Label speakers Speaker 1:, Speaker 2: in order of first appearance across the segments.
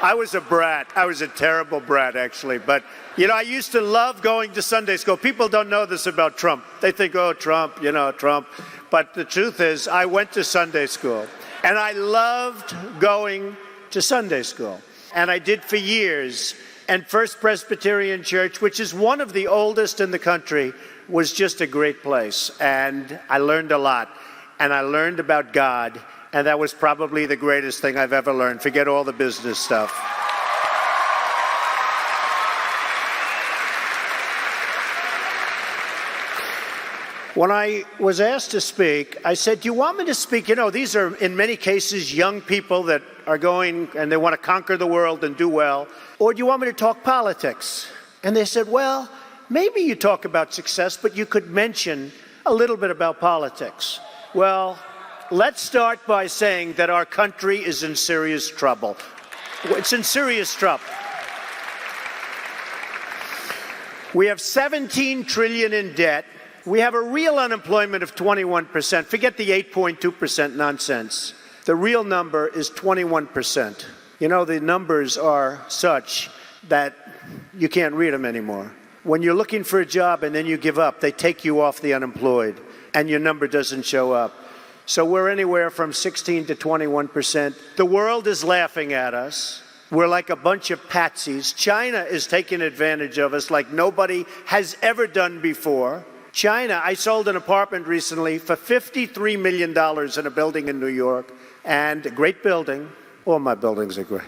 Speaker 1: I was a brat. I was a terrible brat, actually. But, I used to love going to Sunday school. People don't know this about Trump. They think, oh, Trump. But the truth is, I went to Sunday school. And I loved going to Sunday school. And I did for years. And First Presbyterian Church, which is one of the oldest in the country, was just a great place. And I learned a lot. And I learned about God. And that was probably the greatest thing I've ever learned. Forget all the business stuff. When I was asked to speak, I said, do you want me to speak? These are, in many cases, young people that are going and they want to conquer the world and do well. Or do you want me to talk politics? And they said, well, maybe you talk about success, but you could mention a little bit about politics. Well, let's start by saying that our country is in serious trouble. It's in serious trouble. We have $17 trillion in debt. We have a real unemployment of 21%. Forget the 8.2% nonsense. The real number is 21%. The numbers are such that you can't read them anymore. When you're looking for a job and then you give up, they take you off the unemployed and your number doesn't show up. So we're anywhere from 16 to 21%. The world is laughing at us. We're like a bunch of patsies. China is taking advantage of us like nobody has ever done before. China, I sold an apartment recently for $53 million in a building in New York, and a great building. All my buildings are great.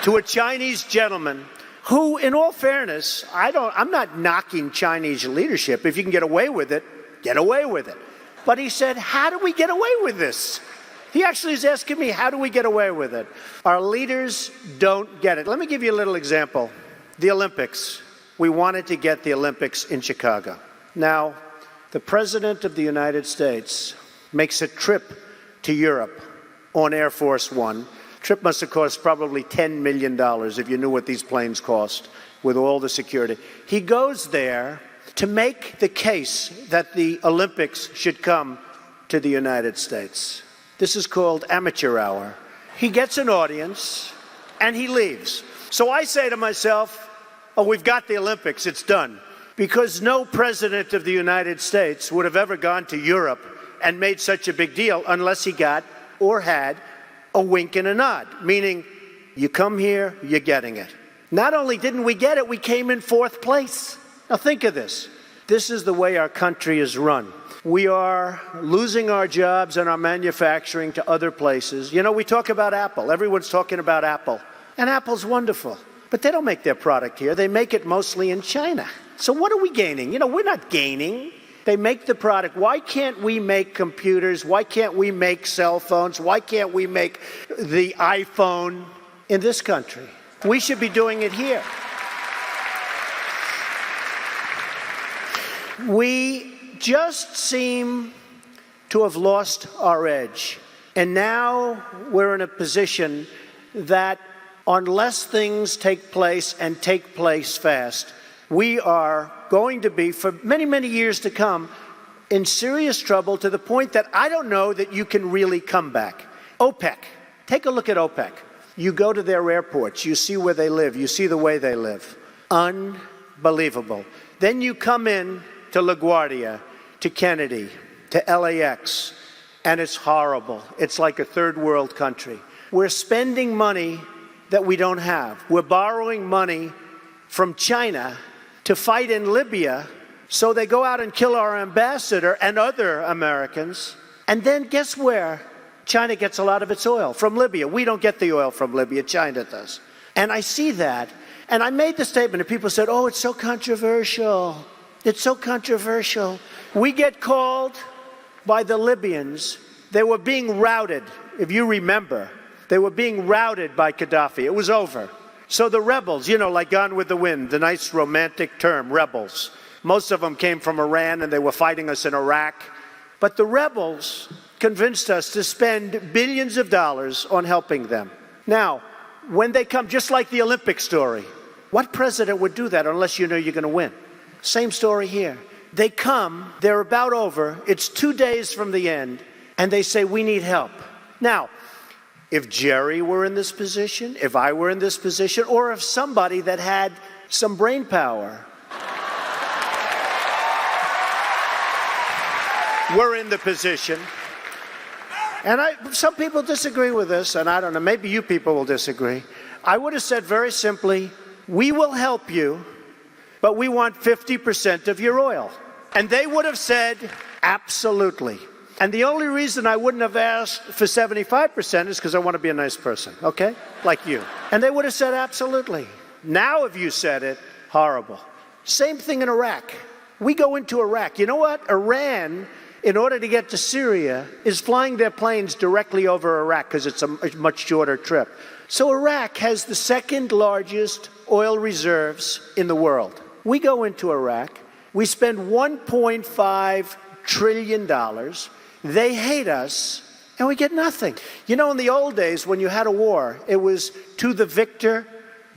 Speaker 1: To a Chinese gentleman who, in all fairness, I'm not knocking Chinese leadership. If you can get away with it, get away with it. But he said, how do we get away with this? He actually is asking me, how do we get away with it? Our leaders don't get it. Let me give you a little example. The Olympics. We wanted to get the Olympics in Chicago. Now, the President of the United States makes a trip to Europe on Air Force One. Trip must have cost probably $10 million if you knew what these planes cost with all the security. He goes there to make the case that the Olympics should come to the United States. This is called amateur hour. He gets an audience, and he leaves. So I say to myself, oh, we've got the Olympics, it's done. Because no president of the United States would have ever gone to Europe and made such a big deal unless he got or had a wink and a nod, meaning you come here, you're getting it. Not only didn't we get it, we came in fourth place. Now think of this. This is the way our country is run. We are losing our jobs and our manufacturing to other places. We talk about Apple. Everyone's talking about Apple. And Apple's wonderful. But they don't make their product here. They make it mostly in China. So what are we gaining? We're not gaining. They make the product. Why can't we make computers? Why can't we make cell phones? Why can't we make the iPhone in this country? We should be doing it here. We just seem to have lost our edge. And now we're in a position that unless things take place and take place fast, we are going to be, for many, many years to come, in serious trouble to the point that I don't know that you can really come back. OPEC. Take a look at OPEC. You go to their airports. You see where they live. You see the way they live. Unbelievable. Then you come in to LaGuardia, to Kennedy, to LAX, and it's horrible. It's like a third world country. We're spending money that we don't have. We're borrowing money from China to fight in Libya, so they go out and kill our ambassador and other Americans. And then guess where China gets a lot of its oil? From Libya. We don't get the oil from Libya, China does. And I see that, and I made the statement, and people said, oh, it's so controversial. It's so controversial. We get called by the Libyans. They were being routed, if you remember. They were being routed by Gaddafi. It was over. So the rebels, like Gone with the Wind, the nice romantic term, rebels. Most of them came from Iran and they were fighting us in Iraq. But the rebels convinced us to spend billions of dollars on helping them. Now, when they come, just like the Olympic story, what president would do that unless you know you're going to win? Same story here. They come, they're about over, it's 2 days from the end, and they say, we need help. Now, if Jerry were in this position, if I were in this position, or if somebody that had some brain power were in the position. And some people disagree with this, and I don't know, maybe you people will disagree. I would have said very simply, we will help you, but we want 50% of your oil. And they would have said, absolutely. And the only reason I wouldn't have asked for 75% is because I want to be a nice person, okay? Like you. And they would have said, absolutely. Now if you said it, horrible. Same thing in Iraq. We go into Iraq. You know what? Iran, in order to get to Syria, is flying their planes directly over Iraq because it's a much shorter trip. So Iraq has the second largest oil reserves in the world. We go into Iraq. We spend $1.5 trillion. They hate us, and we get nothing. You know, in the old days, when you had a war, it was to the victor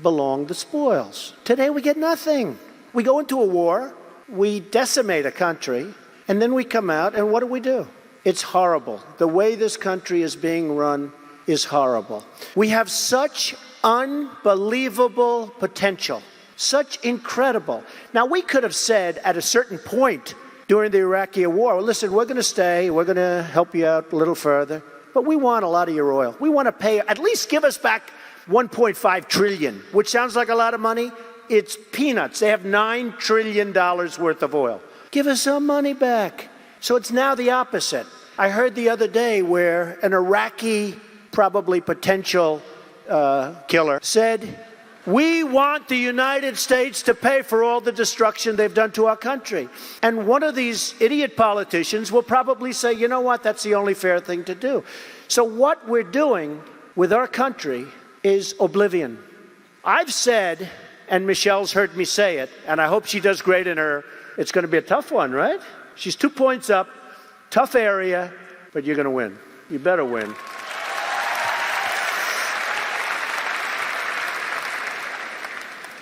Speaker 1: belong the spoils. Today, we get nothing. We go into a war, we decimate a country, and then we come out, and what do? It's horrible. The way this country is being run is horrible. We have such unbelievable potential, such incredible. Now, we could have said at a certain point during the Iraqi war, well, listen, we're going to stay, we're going to help you out a little further, but we want a lot of your oil. We want to pay, at least give us back $1.5 trillion, which sounds like a lot of money. It's peanuts. They have $9 trillion worth of oil. Give us some money back. So it's now the opposite. I heard the other day where an Iraqi, probably potential killer, said, we want the United States to pay for all the destruction they've done to our country. And one of these idiot politicians will probably say, you know what, that's the only fair thing to do. So what we're doing with our country is oblivion. I've said, and Michelle's heard me say it, and I hope she does great in her, it's going to be a tough one, right? She's 2 points up, tough area, but you're going to win. You better win.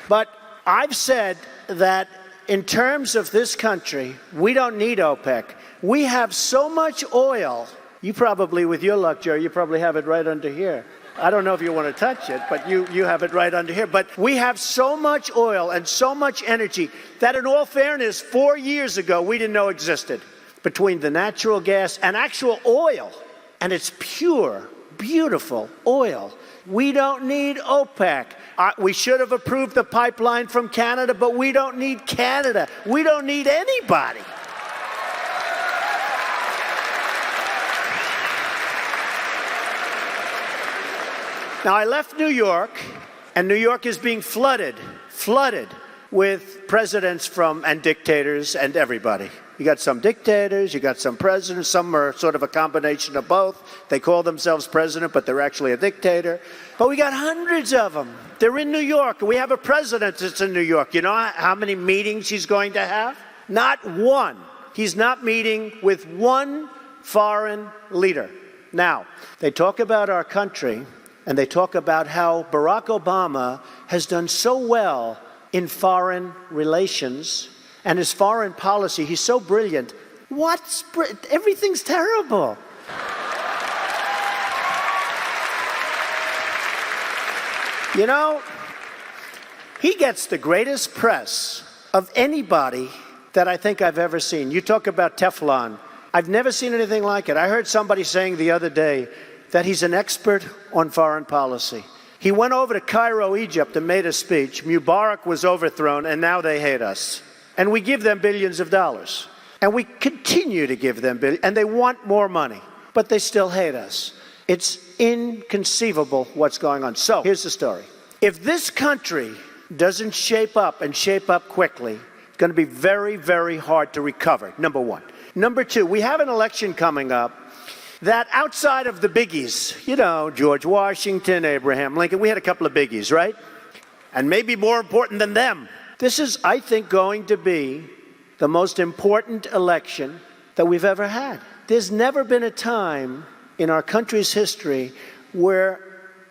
Speaker 1: But I've said that in terms of this country, we don't need OPEC. We have so much oil. You probably, with your luck, Jerry, you probably have it right under here. I don't know if you want to touch it, but you have it right under here. But we have so much oil and so much energy that, in all fairness, 4 years ago, we didn't know existed. Between the natural gas and actual oil, and it's pure, beautiful oil. We don't need OPEC. We should have approved the pipeline from Canada, but we don't need Canada. We don't need anybody. Now, I left New York, and New York is being flooded with presidents and dictators and everybody. You got some dictators, you got some presidents, some are sort of a combination of both. They call themselves president, but they're actually a dictator. But we got hundreds of them. They're in New York. We have a president that's in New York. You know how many meetings he's going to have? Not one. He's not meeting with one foreign leader. Now, they talk about our country, and they talk about how Barack Obama has done so well in foreign relations and his foreign policy. He's so brilliant. Everything's terrible. You know, he gets the greatest press of anybody that I think I've ever seen. You talk about Teflon. I've never seen anything like it. I heard somebody saying the other day that he's an expert on foreign policy. He went over to Cairo, Egypt, and made a speech. Mubarak was overthrown, and now they hate us. And we give them billions of dollars. And we continue to give them billions, and they want more money, but they still hate us. It's inconceivable what's going on. So here's the story. If this country doesn't shape up and shape up quickly, it's going to be very, very hard to recover, number one. Number two, we have an election coming up that outside of the biggies, you know, George Washington, Abraham Lincoln, we had a couple of biggies, right? And maybe more important than them. This is, I think, going to be the most important election that we've ever had. There's never been a time in our country's history where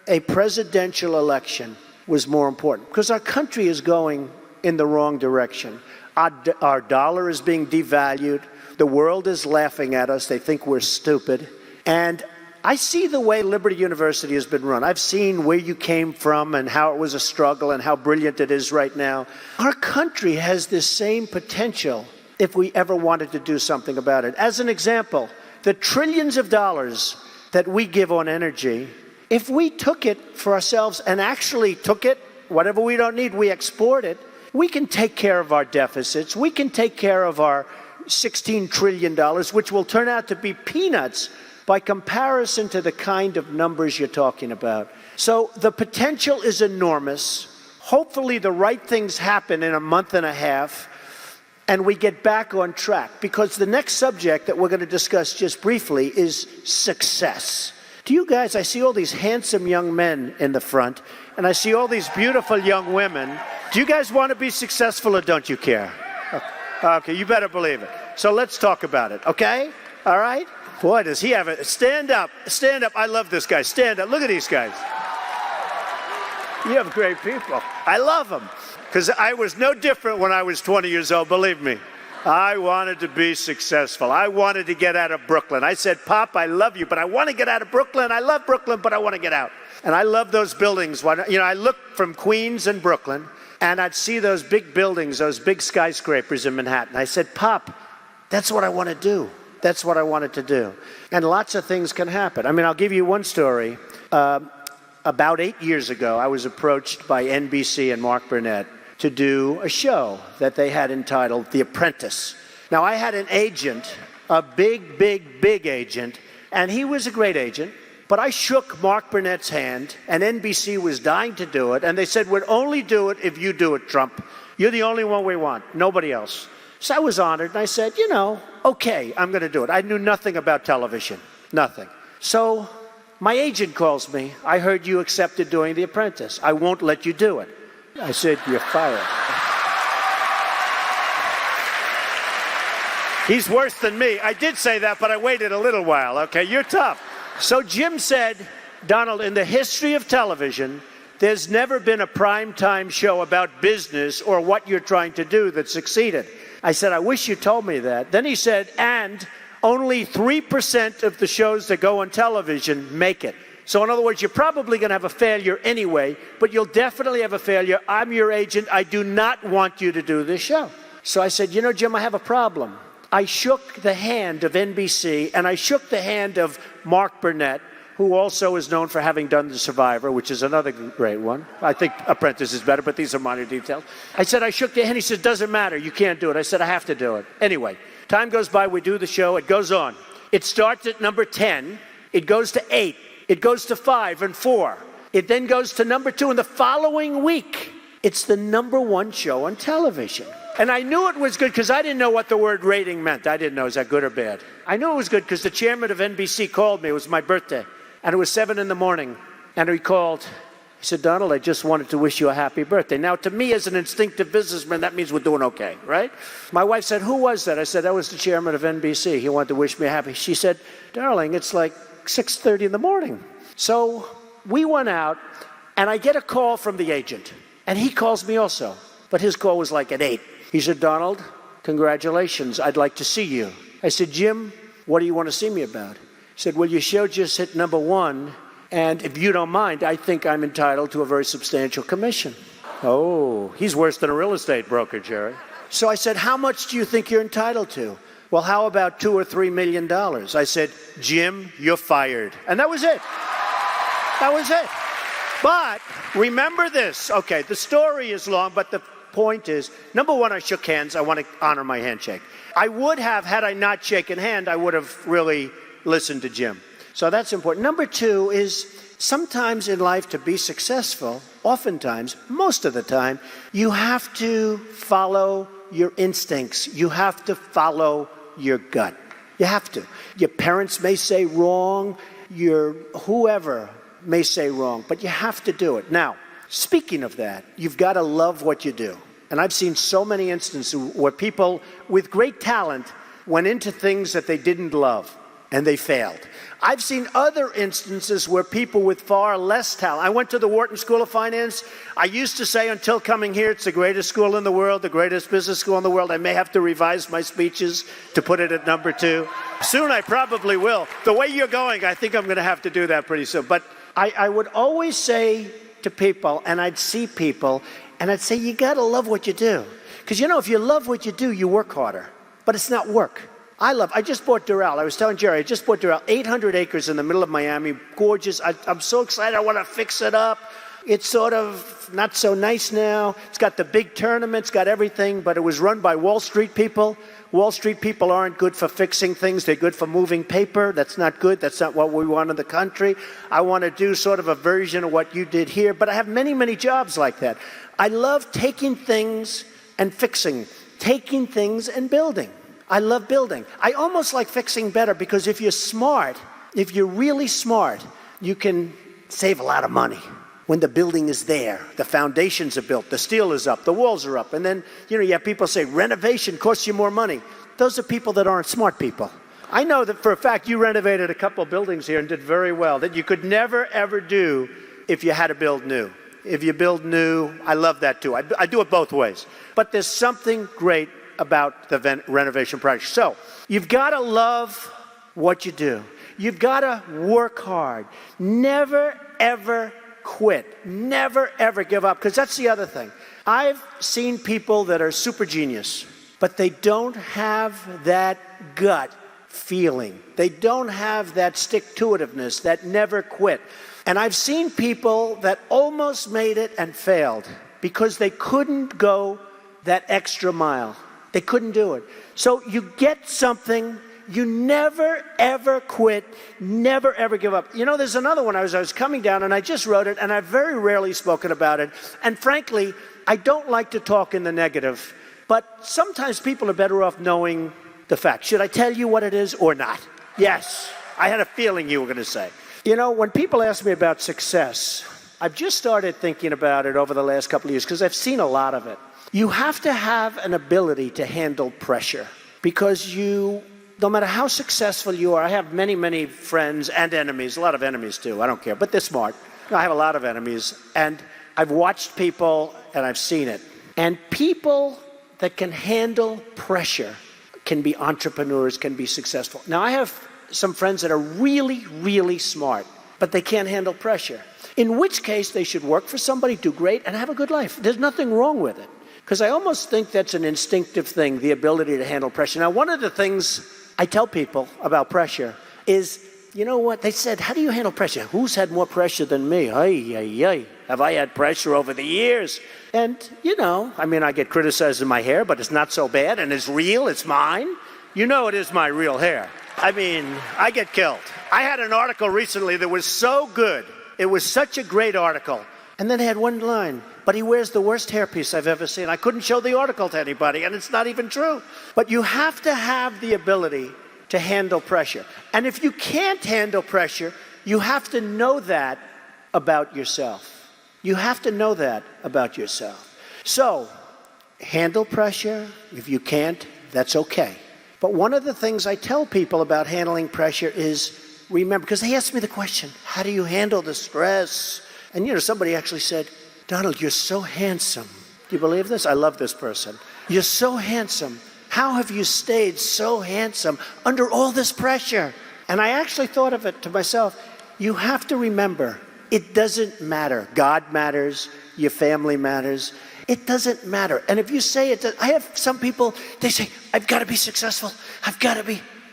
Speaker 1: a presidential election was more important, because our country is going in the wrong direction. Our dollar is being devalued. The world is laughing at us. They think we're stupid. And I see the way Liberty University has been run. I've seen where you came from and how it was a struggle and how brilliant it is right now. Our country has this same potential if we ever wanted to do something about it. As an example, the trillions of dollars that we give on energy, if we took it for ourselves and actually took it, whatever we don't need, we export it, we can take care of our deficits. We can take care of our $16 trillion, which will turn out to be peanuts by comparison to the kind of numbers you're talking about. So the potential is enormous. Hopefully the right things happen in a month and a half, and we get back on track, because the next subject that we're going to discuss just briefly is success. Do you guys, I see all these handsome young men in the front, and I see all these beautiful young women. Do you guys want to be successful or don't you care? Okay, you better believe it. So let's talk about it, okay? All right? Boy, does he have it. Stand up. Stand up. I love this guy. Stand up. Look at these guys. You have great people. I love them. Because I was no different when I was 20 years old, believe me. I wanted to be successful. I wanted to get out of Brooklyn. I said, Pop, I love you, but I want to get out of Brooklyn. I love Brooklyn, but I want to get out. And I love those buildings. You know, I looked from Queens and Brooklyn, and I'd see those big buildings, those big skyscrapers in Manhattan. I said, Pop, that's what I want to do. That's what I wanted to do. And lots of things can happen. I mean, I'll give you one story. About 8 years ago, I was approached by NBC and Mark Burnett to do a show that they had entitled The Apprentice. Now, I had an agent, a big, big, big agent, and he was a great agent, but I shook Mark Burnett's hand, and NBC was dying to do it, and they said, we'd only do it if you do it, Trump. You're the only one we want, nobody else. So I was honored, and I said, you know, okay, I'm going to do it. I knew nothing about television, nothing. So my agent calls me. I heard you accepted doing The Apprentice. I won't let you do it. I said, you're fired. He's worse than me. I did say that, but I waited a little while. Okay, you're tough. So Jim said, Donald, in the history of television, there's never been a primetime show about business or what you're trying to do that succeeded. I said, I wish you told me that. Then he said, and only 3% of the shows that go on television make it. So in other words, you're probably going to have a failure anyway, but you'll definitely have a failure. I'm your agent. I do not want you to do this show. So I said, you know, Jim, I have a problem. I shook the hand of NBC, and I shook the hand of Mark Burnett, who also is known for having done The Survivor, which is another great one. I think Apprentice is better, but these are minor details. I said, I shook the hand. He said, doesn't matter. You can't do it. I said, I have to do it. Anyway, time goes by. We do the show. It goes on. It starts at number 10. It goes to 8. It goes to 5 and 4. It then goes to number 2. And the following week, it's the number 1 show on television. And I knew it was good because I didn't know what the word rating meant. I didn't know, is that good or bad? I knew it was good because the chairman of NBC called me. It was my birthday. And it was 7 in the morning. And he called. He said, Donald, I just wanted to wish you a happy birthday. Now, to me, as an instinctive businessman, that means we're doing okay, right? My wife said, who was that? I said, that was the chairman of NBC. He wanted to wish me a happy. She said, darling, it's like 6:30 in the morning. So we went out, and I get a call from the agent. And he calls me also. But his call was like at 8. He said, Donald, congratulations. I'd like to see you. I said, Jim, what do you want to see me about? He said, well, your show just hit number 1, and if you don't mind, I think I'm entitled to a very substantial commission. Oh, he's worse than a real estate broker, Jerry. So I said, how much do you think you're entitled to? Well, how about $2 or $3 million? I said, Jim, you're fired. And that was it. That was it. But remember this. Okay, the story is long, but the point is, number 1, I shook hands. I want to honor my handshake. I would have, had I not shaken hand, I would have really listened to Jim. So that's important. Number 2 is sometimes in life to be successful, oftentimes, most of the time, you have to follow your instincts. You have to follow your gut. You have to. Your parents may say wrong, your whoever may say wrong, but you have to do it. Now, speaking of that, you've got to love what you do. And I've seen so many instances where people with great talent went into things that they didn't love. and they failed. I've seen other instances where people with far less talent. I went to the Wharton School of Finance. I used to say until coming here, it's the greatest school in the world, the greatest business school in the world. I may have to revise my speeches to put it at number 2. Soon I probably will. The way you're going, I think I'm going to have to do that pretty soon. But I would always say to people, and I'd see people, and I'd say, you got to love what you do. Because, if you love what you do, you work harder. But it's not work. I just bought Doral. I was telling Jerry, I just bought Doral, 800 acres in the middle of Miami, gorgeous. I'm so excited. I want to fix it up. It's sort of not so nice now. It's got the big tournaments, got everything, but it was run by Wall Street people. Wall Street people aren't good for fixing things. They're good for moving paper. That's not good. That's not what we want in the country. I want to do sort of a version of what you did here, but I have many, many jobs like that. I love taking things and fixing, taking things and building. I love building. I almost like fixing better because if you're smart, if you're really smart, you can save a lot of money. When the building is there, the foundations are built, the steel is up, the walls are up. And then, you have people say renovation costs you more money. Those are people that aren't smart people. I know that for a fact you renovated a couple buildings here and did very well that you could never, ever do if you had to build new. If you build new, I love that too. I do it both ways. But there's something great about the renovation project. So you've got to love what you do. You've got to work hard. Never, ever quit. Never, ever give up. Because that's the other thing. I've seen people that are super genius, but they don't have that gut feeling. They don't have that stick-to-itiveness, that never quit. And I've seen people that almost made it and failed because they couldn't go that extra mile. They couldn't do it. So you get something, you never, ever quit, never, ever give up. There's another one. I was coming down, and I just wrote it, and I've very rarely spoken about it. And frankly, I don't like to talk in the negative, but sometimes people are better off knowing the fact. Should I tell you what it is or not? Yes. I had a feeling you were going to say. When people ask me about success, I've just started thinking about it over the last couple of years because I've seen a lot of it. You have to have an ability to handle pressure because no matter how successful you are, I have many, many friends and enemies, a lot of enemies too, I don't care, but they're smart. I have a lot of enemies, and I've watched people and I've seen it. And people that can handle pressure can be entrepreneurs, can be successful. Now, I have some friends that are really, really smart, but they can't handle pressure. In which case, they should work for somebody, do great, and have a good life. There's nothing wrong with it. Because I almost think that's an instinctive thing, the ability to handle pressure. Now, one of the things I tell people about pressure is, what? They said, how do you handle pressure? Who's had more pressure than me? Have I had pressure over the years? And, I get criticized in my hair, but it's not so bad, and it's real, it's mine. It is my real hair. I get killed. I had an article recently that was so good. It was such a great article. And then it had one line, but he wears the worst hairpiece I've ever seen. I couldn't show the article to anybody, and it's not even true. But you have to have the ability to handle pressure. And if you can't handle pressure, you have to know that about yourself. You have to know that about yourself. So, handle pressure. If you can't, that's okay. But one of the things I tell people about handling pressure is, remember, because they ask me the question, how do you handle the stress? And somebody actually said, Donald, you're so handsome. Do you believe this? I love this person. You're so handsome. How have you stayed so handsome under all this pressure? And I actually thought of it to myself. You have to remember, it doesn't matter. God matters. Your family matters. It doesn't matter. And if you say it, I have some people, they say, I've got to be successful.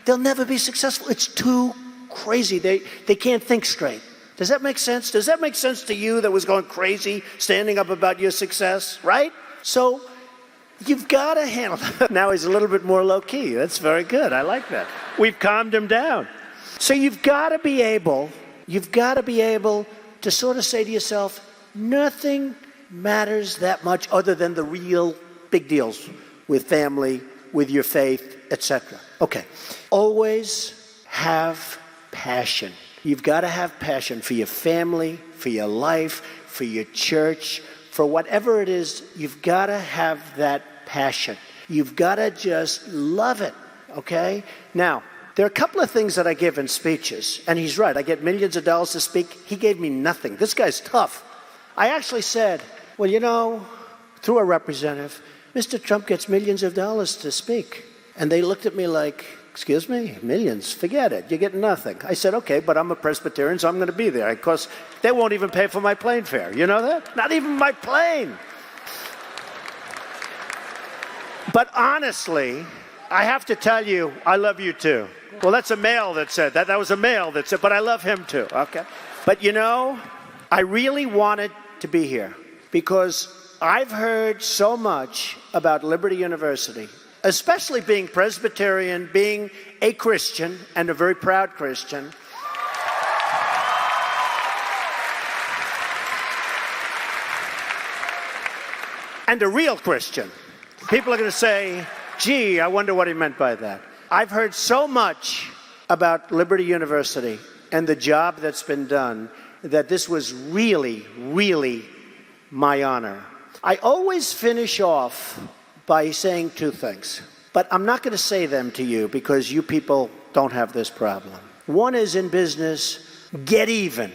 Speaker 1: They'll never be successful. It's too crazy. They can't think straight. Does that make sense? Does that make sense to you that was going crazy, standing up about your success, right? So you've got to handle it. Now he's a little bit more low-key. That's very good. I like that. We've calmed him down. So you've got to be able to sort of say to yourself, nothing matters that much other than the real big deals with family, with your faith, etc. Okay. Always have passion. You've got to have passion for your family, for your life, for your church, for whatever it is. You've got to have that passion. You've got to just love it, okay? Now, There are a couple of things that I give in speeches, and he's right. I get millions of dollars to speak. He gave me nothing. This guy's tough. I actually said, well, you know, through a representative, Mr. Trump gets millions of dollars to speak. And they looked at me like, excuse me, millions, forget it, you get nothing. I said, okay, but I'm a Presbyterian, so I'm going to be there. Of course, they won't even pay for my plane fare. You know that? Not even my plane. But honestly, I have to tell you, I love you too. Well, that's a male that said that. That was a male that said, but I love him too, okay? But you know, I really wanted to be here because I've heard so much about Liberty University, especially being Presbyterian, being a Christian, and a very proud Christian. And a real Christian. People are going to say, gee, I wonder what he meant by that. I've heard so much about Liberty University and the job that's been done that this was really, really my honor. I always finish off by saying two things, but I'm not going to say them to you because you people don't have this problem. One is in business, get even.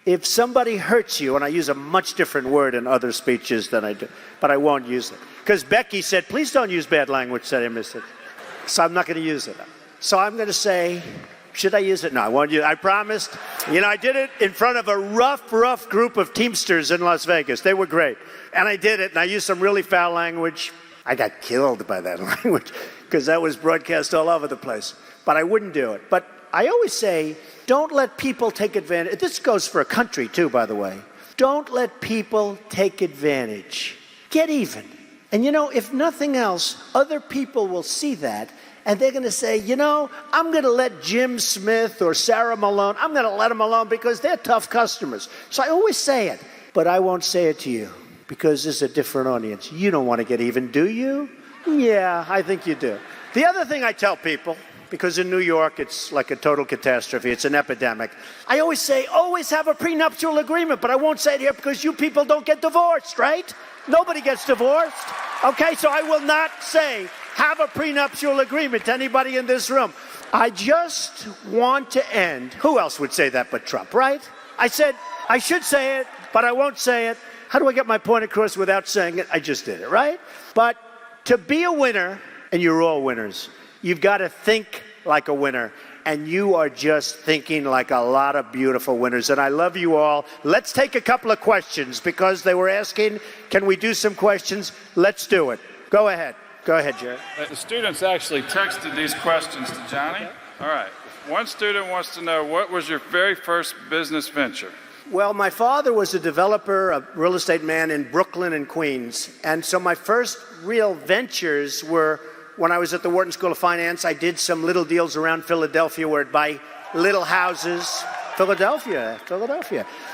Speaker 1: If somebody hurts you, and I use a much different word in other speeches than I do, but I won't use it. Because Becky said, please don't use bad language, said I missed it. So I'm not going to use it. So I'm going to say, should I use it? No, I won't use it. I promised. You know, I did it in front of a rough group of Teamsters in Las Vegas. They were great. And I did it, and I used some really foul language. I got killed by that language because that was broadcast all over the place. But I wouldn't do it. But I always say, don't let people take advantage. This goes for a country, too, by the way. Don't let people take advantage. Get even. And you know, if nothing else, other people will see that, and they're going to say, you know, I'm going to let Jim Smith or Sarah Malone, I'm going to let them alone because they're tough customers. So I always say it, but I won't say it to you because this is a different audience. You don't want to get even, do you? Yeah, I think you do. The other thing I tell people, because in New York it's like a total catastrophe, it's an epidemic, I always say, always have a prenuptial agreement, but I won't say it here because you people don't get divorced, right? Nobody gets divorced. Okay, so I will not say have a prenuptial agreement to anybody in this room. I just want to end. Who else would say that but Trump, right? I said I should say it, but I won't say it. How do I get my point across without saying it? I just did it, right? But to be a winner, and you're all winners, you've got to think like a winner. And you are just thinking like a lot of beautiful winners. And I love you all. Let's take a couple of questions because they were asking, can we do some questions? Let's do it. Go ahead. Go ahead, Jared.
Speaker 2: The students actually texted these questions to Johnny. All right. One student wants to know, what was your very first business venture?
Speaker 1: Well, my father was a developer, a real estate man in Brooklyn and Queens. And so my first real ventures were when I was at the Wharton School of Finance. I did some little deals around Philadelphia where I'd buy little houses. Philadelphia.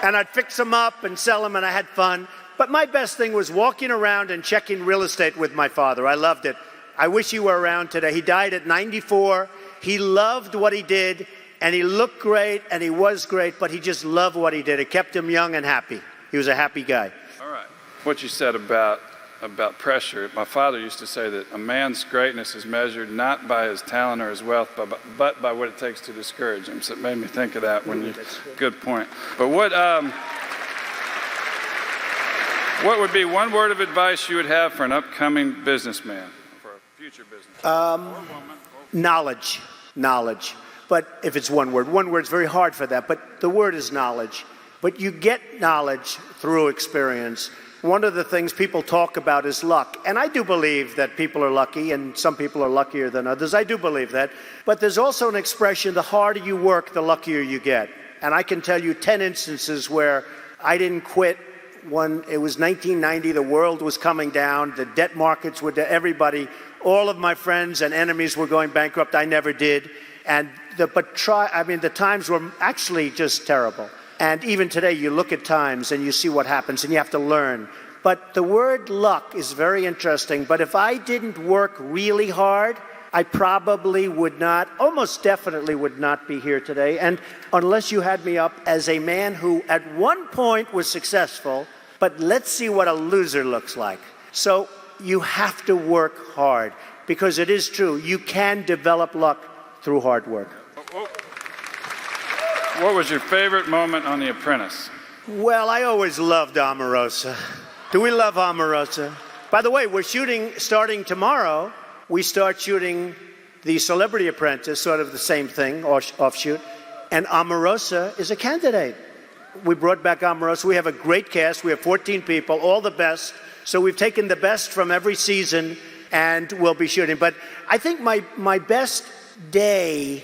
Speaker 1: And I'd fix them up and sell them, and I had fun. But my best thing was walking around and checking real estate with my father. I loved it. I wish he were around today. He died at 94. He loved what he did, and he looked great, and he was great, but he just loved what he did. It kept him young and happy. He was a happy guy.
Speaker 2: All right. What you said about pressure. My father used to say that a man's greatness is measured not by his talent or his wealth, but by what it takes to discourage him. So it made me think of that when you. Good point. But what would be one word of advice you would have for an upcoming businessman, for a future businessman?
Speaker 1: Knowledge. But if it's one word's very hard for that. But the word is knowledge. But you get knowledge through experience. One of the things people talk about is luck. And I do believe that people are lucky, and some people are luckier than others. I do believe that. But there's also an expression, the harder you work, the luckier you get. And I can tell you 10 instances where I didn't quit when it was 1990, the world was coming down, the debt markets were to everybody, all of my friends and enemies were going bankrupt. I never did. And the times were actually just terrible. And even today, you look at times and you see what happens, and you have to learn. But the word luck is very interesting. But if I didn't work really hard, I probably would not, almost definitely would not be here today. And unless you had me up as a man who at one point was successful, but let's see what a loser looks like. So you have to work hard, because it is true. You can develop luck through hard work.
Speaker 2: What was your favorite moment on The Apprentice?
Speaker 1: Well, I always loved Omarosa. Do we love Omarosa? By the way, we're shooting, starting tomorrow, we start shooting the Celebrity Apprentice, sort of the same thing, offshoot, and Omarosa is a candidate. We brought back Omarosa. We have a great cast. We have 14 people, all the best. So we've taken the best from every season, and we'll be shooting. But I think my best day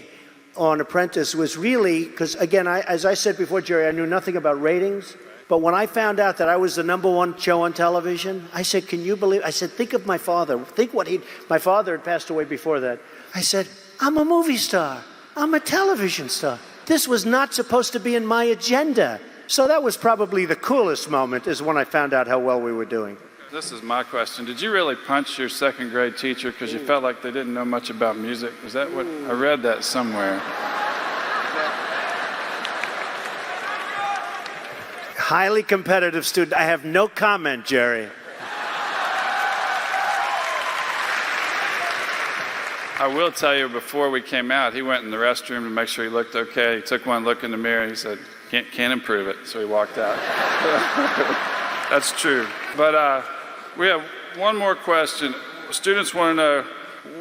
Speaker 1: on Apprentice was really, because again, as I said before, Jerry, I knew nothing about ratings. But when I found out that I was the #1 show on television, I said, can you believe? I said, think of my father. Think what my father had passed away before that. I said, I'm a movie star. I'm a television star. This was not supposed to be in my agenda. So that was probably the coolest moment, is when I found out how well we were doing.
Speaker 2: This is my question. Did you really punch your second grade teacher because you felt like they didn't know much about music? Is that what I read that somewhere?
Speaker 1: Highly competitive student. I have no comment, Jerry.
Speaker 2: I will tell you, before we came out, he went in the restroom to make sure he looked okay. He took one look in the mirror and he said, can't improve it. So he walked out. That's true. But we have one more question. Students want to know,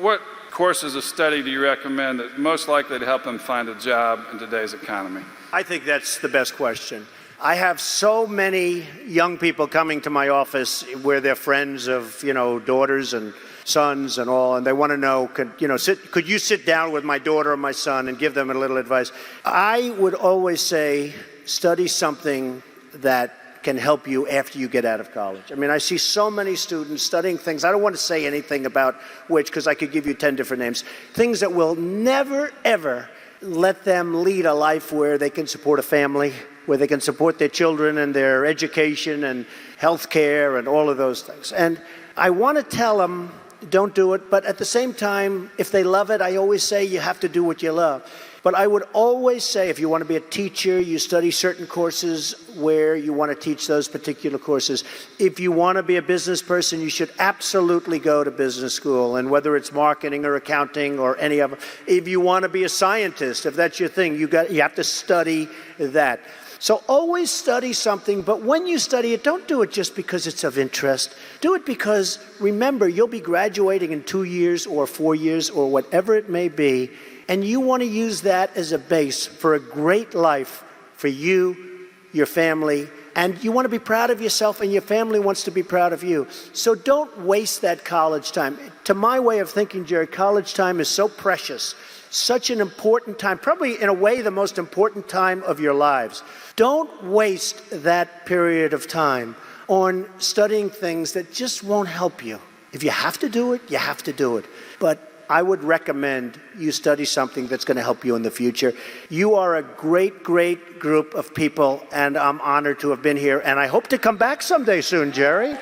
Speaker 2: what courses of study do you recommend that most likely to help them find a job in today's economy?
Speaker 1: I think that's the best question. I have so many young people coming to my office where they're friends of, daughters and sons and all, and they want to know, could you sit down with my daughter or my son and give them a little advice? I would always say, study something that can help you after you get out of college. I mean, I see so many students studying things. I don't want to say anything about which, because I could give you 10 different names. Things that will never, ever let them lead a life where they can support a family, where they can support their children and their education and health care and all of those things. And I want to tell them, don't do it, but at the same time, if they love it, I always say you have to do what you love. But I would always say, if you want to be a teacher, you study certain courses where you want to teach those particular courses. If you want to be a business person, you should absolutely go to business school, and whether it's marketing or accounting or any of them. If you want to be a scientist, if that's your thing, you have to study that. So always study something, but when you study it, don't do it just because it's of interest. Do it because, remember, you'll be graduating in 2 years or 4 years or whatever it may be, and you want to use that as a base for a great life for you, your family, and you want to be proud of yourself, and your family wants to be proud of you. So don't waste that college time. To my way of thinking, Jerry, college time is so precious. Such an important time, probably in a way the most important time of your lives. Don't waste that period of time on studying things that just won't help you. If you have to do it, you have to do it. But I would recommend you study something that's going to help you in the future. You are a great, great group of people, and I'm honored to have been here, and I hope to come back someday soon, Jerry.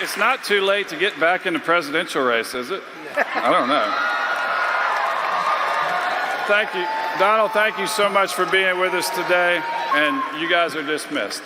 Speaker 2: It's not too late to get back in the presidential race, is it? I don't know. Thank you. Donald, thank you so much for being with us today, and you guys are dismissed.